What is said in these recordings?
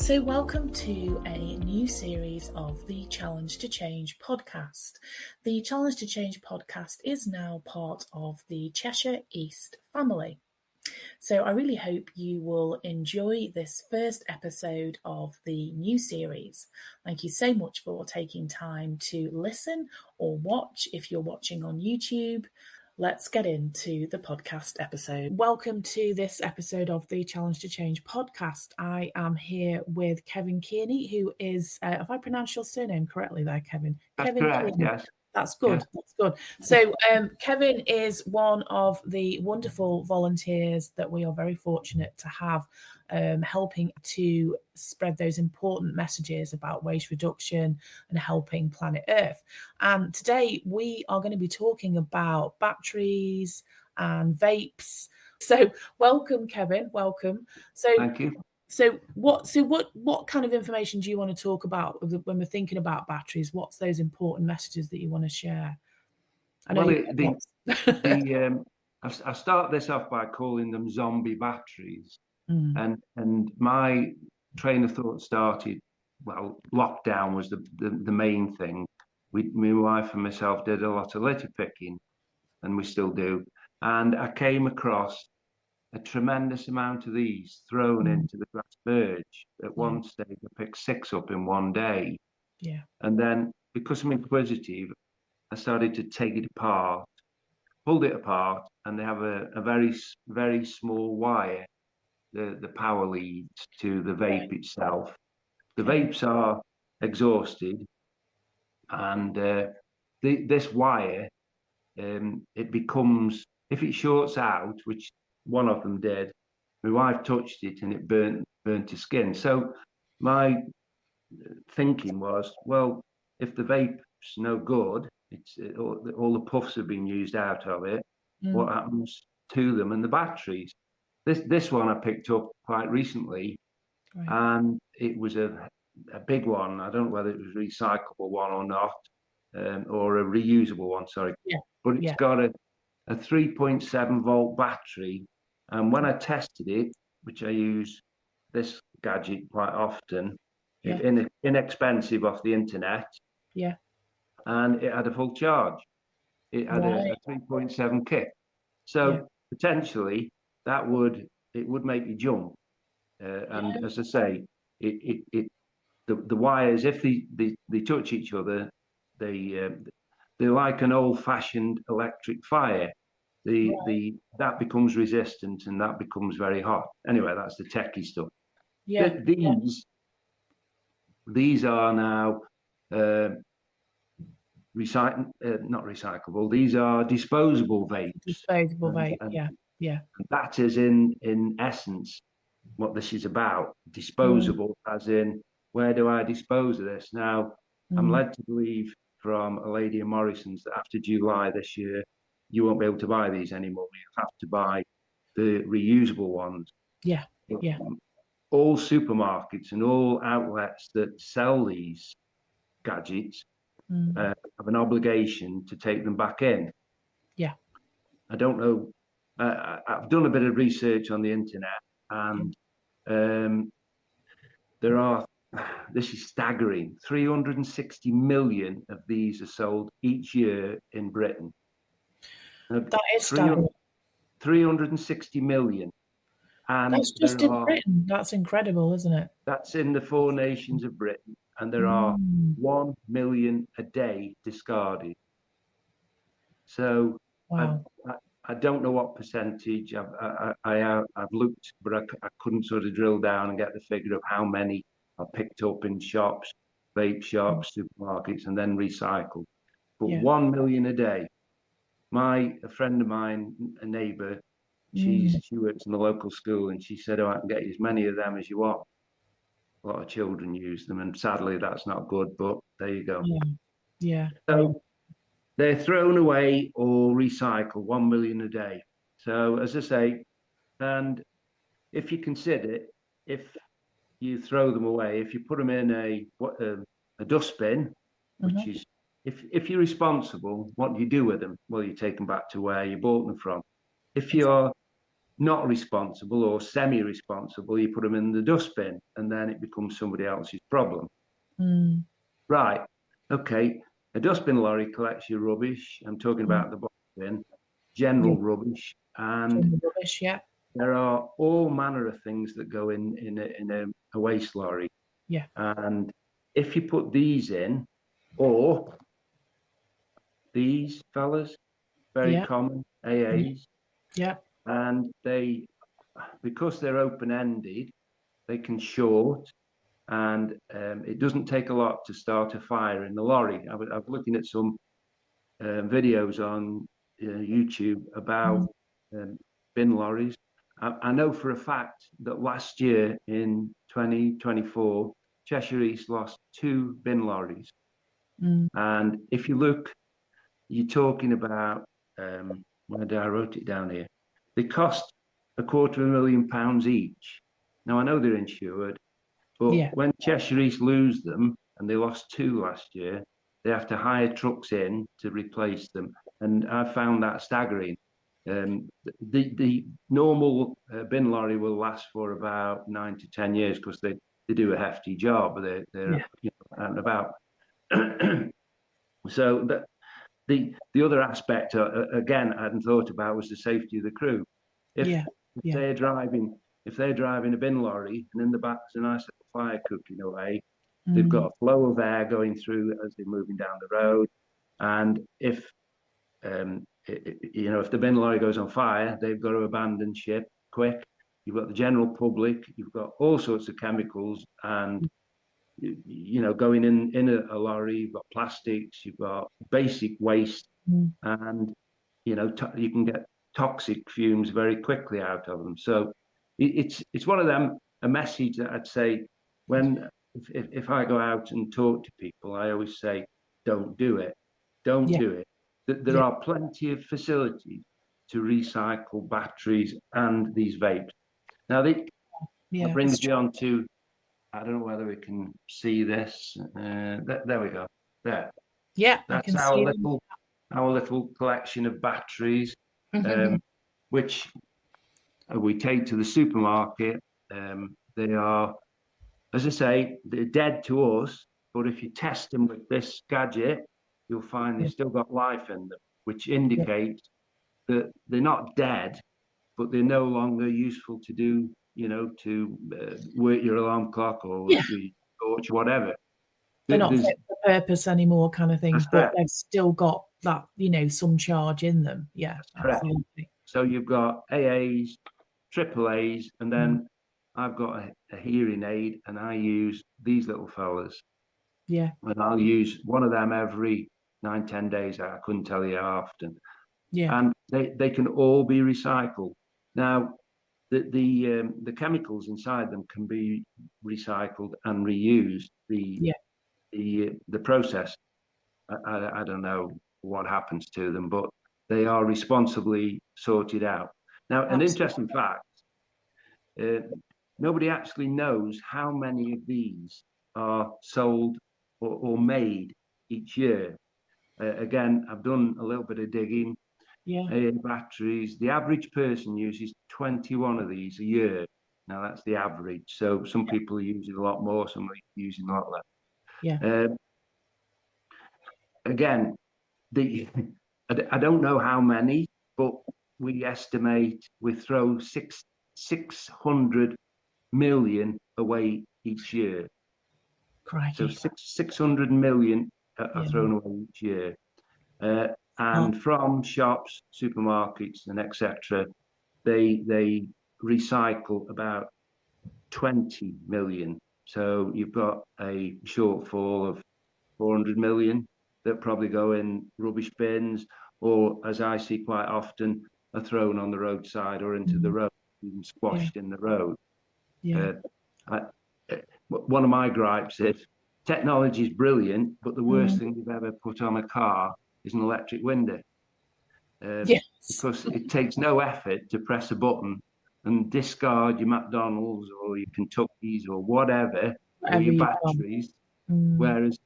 So welcome to a new series of the Challenge to Change podcast. The Challenge to Change podcast is now part of the Cheshire East family. So I really hope you will enjoy this first episode of the new series. Thank you so much for taking time to listen or watch if you're watching on YouTube. Let's get into the podcast episode. Welcome to this episode of the Challenge to Change podcast. I am here with Kevin Kearney, who is, if I pronounce your surname correctly there, Kevin. That's Kevin correct, Kearney. yes. That's good. Yeah. That's good. So Kevin is one of the wonderful volunteers that we are very fortunate to have helping to spread those important messages about waste reduction and helping planet Earth. And today we are going to be talking about batteries and vapes. So welcome, Kevin. Welcome. So thank you. So what kind of information do you want to talk about when we're thinking about batteries? What's those important messages that you want to share? I start this off by calling them zombie batteries. And my train of thought started, well, lockdown was the main thing. My wife and myself did a lot of litter picking, and we still do. And I came across a tremendous amount of these thrown into the grass verge. At one stage, I picked 6 up in one day. Yeah. And then, because I'm inquisitive, I started to take it apart, pulled it apart, and they have a very, very small wire, the power leads to the vape itself. The vapes are exhausted, and this wire, it becomes, if it shorts out, which one of them did, my wife touched it and it burnt her skin. So my thinking was, well, if the vape's no good, it's all the puffs have been used out of it, what happens to them and the batteries? This one I picked up quite recently, and it was a big one. I don't know whether it was a recyclable one or not, or a reusable one, sorry. Yeah. But it's got a 3.7 volt battery. And when I tested it, which I use this gadget quite often, inexpensive off the internet, and it had a full charge. It had a 3.7 kit. So potentially it would make you jump. And as I say, the wires, if they touch each other, they're like an old-fashioned electric fire. That becomes resistant and that becomes very hot. Anyway, that's the techie stuff. These are now not recyclable. These are disposable vapes. Disposable vape. Yeah. That is in essence what this is about. Disposable, as in, where do I dispose of this? Now, I'm led to believe from a lady in Morrison's that after July this year, you won't be able to buy these anymore. You have to buy the reusable ones. Yeah. All supermarkets and all outlets that sell these gadgets have an obligation to take them back in. Yeah. I don't know. I've done a bit of research on the internet, and there are, this is staggering, 360 million of these are sold each year in Britain. That is staggering. 360 million. And that's just in Britain. That's incredible, isn't it? That's in the 4 nations of Britain. And there are 1 million a day discarded. So I don't know what percentage. I've looked, but I couldn't sort of drill down and get the figure of how many are picked up in shops, vape shops, supermarkets, and then recycled. But 1 million a day. A friend of mine, a neighbour, she works in the local school, and she said, I can get you as many of them as you want. A lot of children use them, and sadly that's not good, but there you go. Yeah. So they're thrown away or recycled, 1 million a day. So as I say, and if you consider, if you throw them away, if you put them in a dustbin, which is, if you're responsible, what do you do with them? Well, you take them back to where you bought them from. If you're not responsible or semi-responsible, you put them in the dustbin, and then it becomes somebody else's problem. Right. Okay. A dustbin lorry collects your rubbish. I'm talking about the box bin, general rubbish, and Rubbish, yeah. there are all manner of things that go in a waste lorry. Yeah. And if you put these in, or these fellas, very common, AAs, Yeah. and they, because they're open-ended, they can short, and it doesn't take a lot to start a fire in the lorry. I was looking at some videos on YouTube about bin lorries. I know for a fact that last year in 2024, Cheshire East lost 2 bin lorries. And if you look, you're talking about, where did I wrote it down here? They cost £250,000 each. Now, I know they're insured, but when Cheshire East lose them, and they lost 2 last year, they have to hire trucks in to replace them. And I found that staggering. The normal bin lorry will last for about 9 to 10 years because they do a hefty job. They're out and about. So that the other aspect, again, I hadn't thought about was the safety of the crew. If they're driving a bin lorry and in the back there's a nice little fire cooking away, they've got a flow of air going through as they're moving down the road. And if if the bin lorry goes on fire, they've got to abandon ship quick. You've got the general public, you've got all sorts of chemicals, and going in a lorry, you've got plastics, you've got basic waste, and you can get toxic fumes very quickly out of them. So it's one of them, a message that I'd say when if I go out and talk to people, I always say, don't do it. Don't do it. There are plenty of facilities to recycle batteries and these vapes. Now, that brings me on to, I don't know whether we can see this. There we go. There. Yeah, that's our little collection of batteries, which we take to the supermarket. They are, as I say, they're dead to us, but if you test them with this gadget, you'll find they've still got life in them, which indicates that they're not dead, but they're no longer useful to do, to work your alarm clock or the torch, whatever. They're not fit for purpose anymore, kind of thing, but they've still got that, some charge in them. Yeah, absolutely. So you've got AAs, AAAs, and then I've got a hearing aid, and I use these little fellas. Yeah. And I'll use one of them every 9-10 days. I couldn't tell you how often. Yeah. And they can all be recycled. Now, the chemicals inside them can be recycled and reused. The process, I don't know what happens to them, but they are responsibly sorted out. Now, an interesting fact, nobody actually knows how many of these are sold or made each year. Again, I've done a little bit of digging. Batteries, the average person uses 21 of these a year. Now, that's the average. So some people are using a lot more, some are using a lot less. Again, I don't know how many, but we estimate we throw 600 million away each year. Crikey. So 600 million are thrown away each year. And from shops, supermarkets, and etc., they recycle about 20 million. So you've got a shortfall of 400 million that probably go in rubbish bins, or, as I see quite often, are thrown on the roadside or into the road, even squashed in the road. One of my gripes is technology is brilliant, but the worst thing you've ever put on a car is an electric window. Because it takes no effort to press a button and discard your McDonald's or your Kentuckies or whatever, or your batteries. Whereas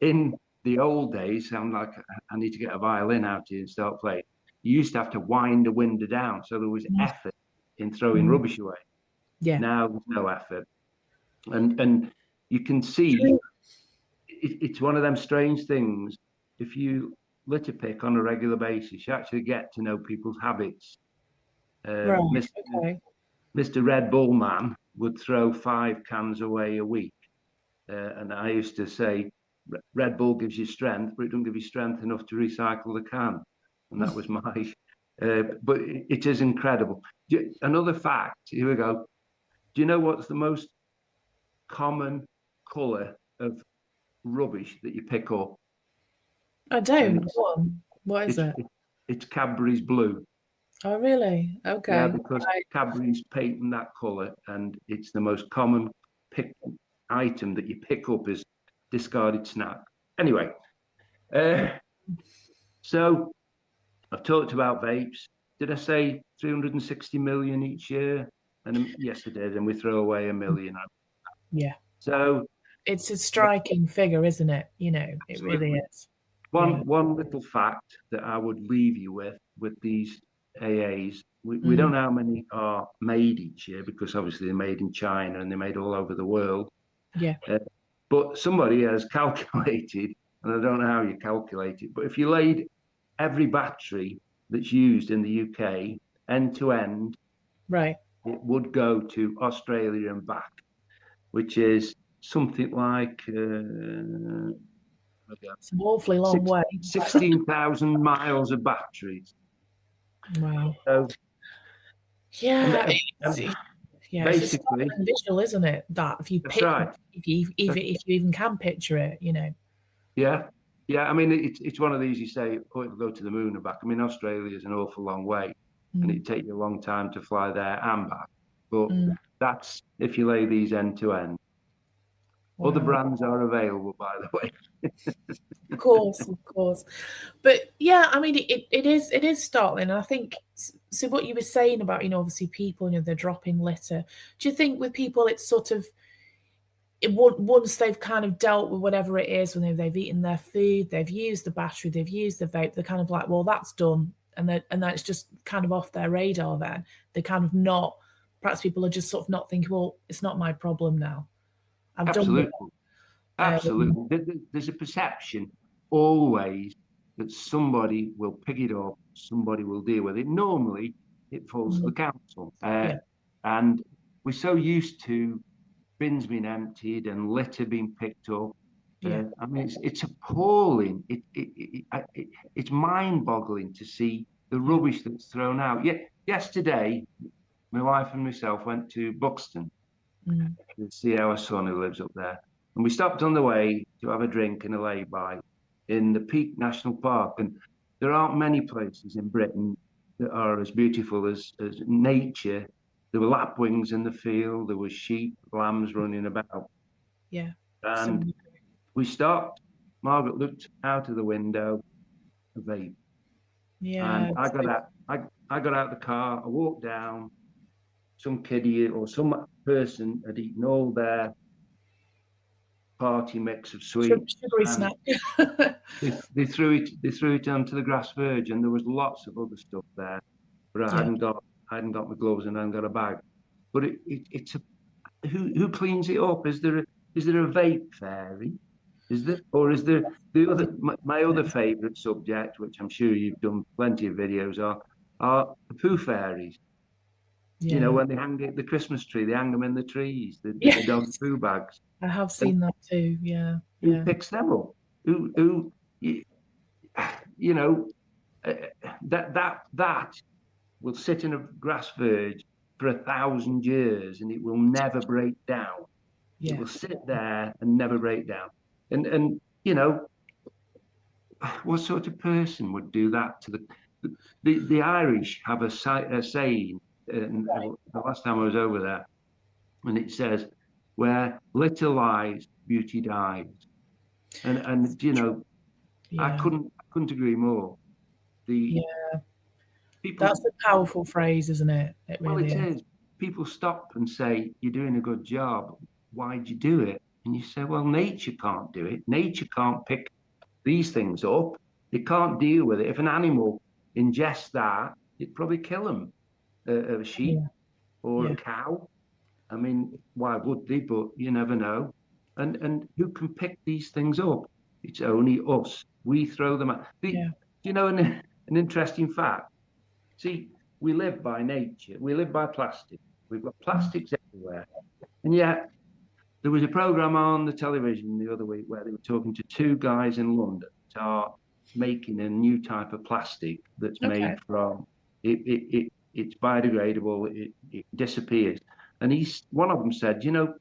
in the old days, I'm like, I need to get a violin out here and start playing. you used to have to wind a window down, so there was effort in throwing rubbish away. Yeah. Now there's no effort, and you can see it's one of them strange things. If you litter pick on a regular basis, you actually get to know people's habits. Right. Mr. Okay. Mr. Red Bull man would throw 5 cans away a week. And I used to say, Red Bull gives you strength, but it doesn't give you strength enough to recycle the can. And that was my, but it is incredible. Another fact, here we go. Do you know what's the most common colour of rubbish that you pick up? I And don't. Go on. What is it's, it? it's Cadbury's blue. Oh, really? Yeah, Okay. because Right. Cadbury's patent that colour, and it's the most common item that you pick up as discarded snack. Anyway, so I've talked about vapes. Did I say 360 million each year? And yes, I did. And we throw away 1 million. Yeah. So It's a striking figure, isn't it? You know, it really absolutely. is. Yeah. One little fact that I would leave you with these AAs. We don't know how many are made each year because obviously they're made in China and they're made all over the world. Yeah. But somebody has calculated, and I don't know how you calculate it, but if you laid every battery that's used in the UK end to end, Right. it would go to Australia and back, which is something like It's an awfully long way. 16,000 miles of batteries. Wow. So, and, Yeah. It's a basically, staggering visual, isn't it? That if you that's pick, right. if you even can picture it, you know. Yeah. Yeah. I mean, it's one of these you say, oh, it'll go to the moon and back. I mean, Australia is an awful long way and it'd take you a long time to fly there and back. But that's if you lay these end to end. Other Wow. brands are available, by the way. Of course, of course. But yeah, I mean, it is startling. And I think so. What you were saying about, you know, obviously people, you know, they're dropping litter. Do you think with people, it's sort of once they've kind of dealt with whatever it is, when they've eaten their food, they've used the battery, they've used the vape, they're kind of like, well, that's done, and that's just kind of off their radar. Then they're kind of not. Perhaps people are just sort of not thinking, well, it's not my problem now. I've done with Absolutely. it. Absolutely. There's a perception always that somebody will pick it up, somebody will deal with it. Normally, it falls to the council. Yeah, And we're so used to bins being emptied and litter being picked up. yeah, I mean, it's appalling. It's mind-boggling to see the yeah, rubbish that's thrown out. Yet yesterday, my wife and myself went to Buxton to see our son who lives up there, and we stopped on the way to have a drink and a lay-by in the Peak National Park. And there aren't many places in Britain that are as beautiful as nature. There were lapwings in the field, there were sheep, lambs running about. yeah. So, And we stopped. Margaret looked out of the window, a vape. yeah, And I got out, I got out the car, I walked down, some kiddie or some person had eaten all their party mix of sweets sugary and snack. they threw it onto the grass verge and there was lots of other stuff there. But Yeah, I hadn't got my gloves and I hadn't got a bag. But it's a who cleans it up? Is there a vape fairy? Is there, or is there the other? My other favourite subject, which I'm sure you've done plenty of videos, are the poo fairies. You know, yeah, when they hang the Christmas tree, they hang them in the trees, the yeah. dog poo bags. I have And seen that too. Yeah, who yeah, picks them up? Who you know, uh, that will sit in a grass verge for 1,000 years and it will never break down. It yeah, will sit there and never break down. And you know, what sort of person would do that to the Irish have a saying, and the last time I was over there, and it says, "Where little lies, beauty dies." And you know, yeah, I couldn't agree more. The yeah. That's people, a powerful phrase, isn't it? It well, really it is. is. People stop and say, "You're doing a good job. Why'd you do it?" And you say, "Well, nature can't do it. Nature can't pick these things up. It can't deal with it. If an animal ingest that, it'd probably kill them. A sheep or a cow. I mean, why would they? But you never know. And who can pick these things up? It's only us. We throw them out. You know, an interesting fact. See, we live by nature. We live by plastic. We've got plastics everywhere. And yet, there was a program on the television the other week where they were talking to two guys in London that are making a new type of plastic that's made from it's biodegradable. It disappears. And one of them said, you know,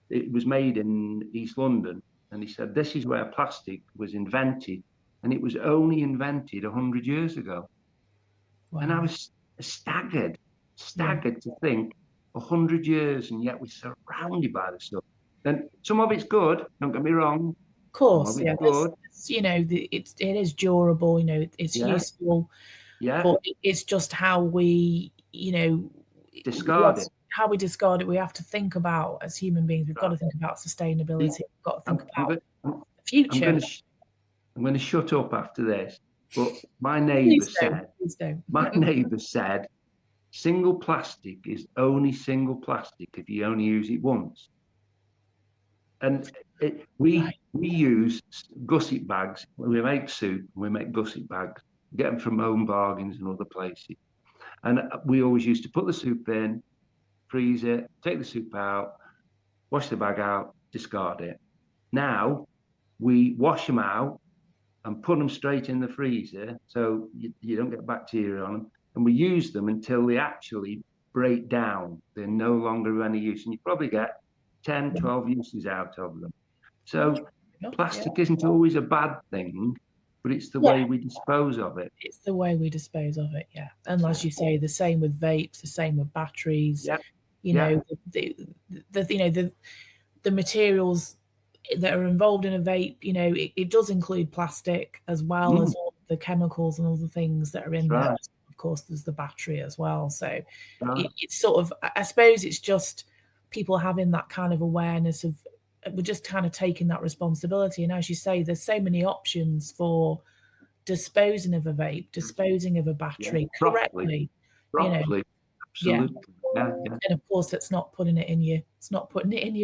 it was made in East London, and he said this is where plastic was invented, and it was only invented 100 years ago. Wow. And I was staggered to think 100 years, and yet we're surrounded by the stuff. And some of it's good, don't get me wrong. Of course, yeah. Good. You know, it is durable, you know, it's useful. Yeah. But it's just how we, you know, discard it. How we discard it, we have to think about as human beings. We've got to think about sustainability. We've got to think about the future. I'm going to shut up after this. But my neighbour said, single plastic is only single plastic if you only use it once. And we use gusset bags. We make soup. We make gusset bags. Get them from Home Bargains and other places. And we always used to put the soup in, freeze it, take the soup out, wash the bag out, discard it. Now we wash them out and put them straight in the freezer so you don't get bacteria on them. And we use them until they actually break down. They're no longer of any use. And you probably get 10, 12 uses out of them. So plastic isn't always a bad thing, but it's the way we dispose of it. It's the way we dispose of it, yeah. And as you say, the same with vapes, the same with batteries. Yeah. You know, the materials that are involved in a vape, you know, it does include plastic as well as all the chemicals and all the things that are in there. Of course, there's the battery as well. So it's sort of, I suppose it's just people having that kind of awareness of, we're just kind of taking that responsibility. And as you say, there's so many options for disposing of a vape, disposing of a battery correctly. Properly. Absolutely. Yeah. And of course, it's not putting it in your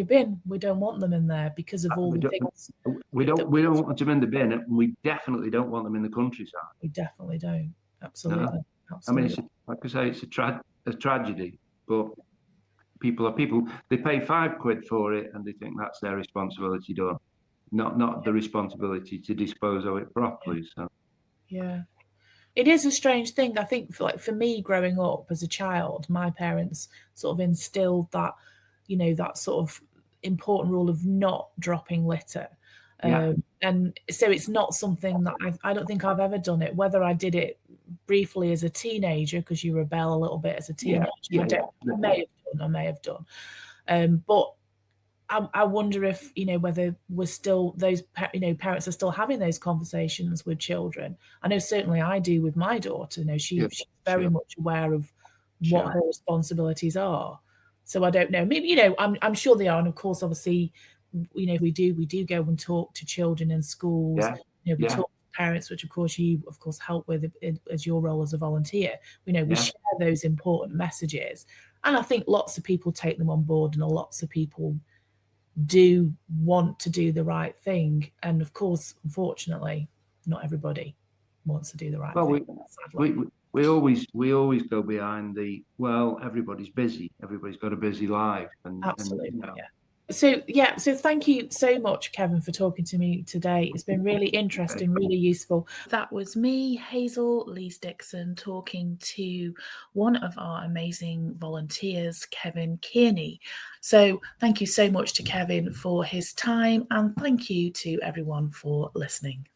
bin. We don't want them in there because of all the things. We don't want them in the bin, and we definitely don't want them in the countryside. We definitely don't. Absolutely. No. Absolutely. I mean, like I say, it's a tragedy, but people. They pay £5 for it, and they think that's their responsibility done, not the responsibility to dispose of it properly. So. Yeah. It is a strange thing. I think for me growing up as a child, my parents sort of instilled that, you know, that sort of important rule of not dropping litter. And so it's not something that I don't think I've ever done it, whether I did it briefly as a teenager, because you rebel a little bit as a teenager. I may have done. But I wonder if, you know, whether we're still, those, you know, parents are still having those conversations with children. I know certainly I do with my daughter. You know, she's very much aware of what her responsibilities are. So I don't know. Maybe, you know, I'm sure they are. And of course, obviously, you know, we do go and talk to children in schools. You know, we talk to parents, which of course you help with as your role as a volunteer. You know, we share those important messages, and I think lots of people take them on board, and lots of people do want to do the right thing. And of course, unfortunately, not everybody wants to do the right thing. We always go behind everybody's busy. Everybody's got a busy life. Absolutely, So thank you so much, Kevin, for talking to me today. It's been really interesting, really useful. That was me, Hazel Lees-Dixon, talking to one of our amazing volunteers, Kevin Kearney. So thank you so much to Kevin for his time, and thank you to everyone for listening.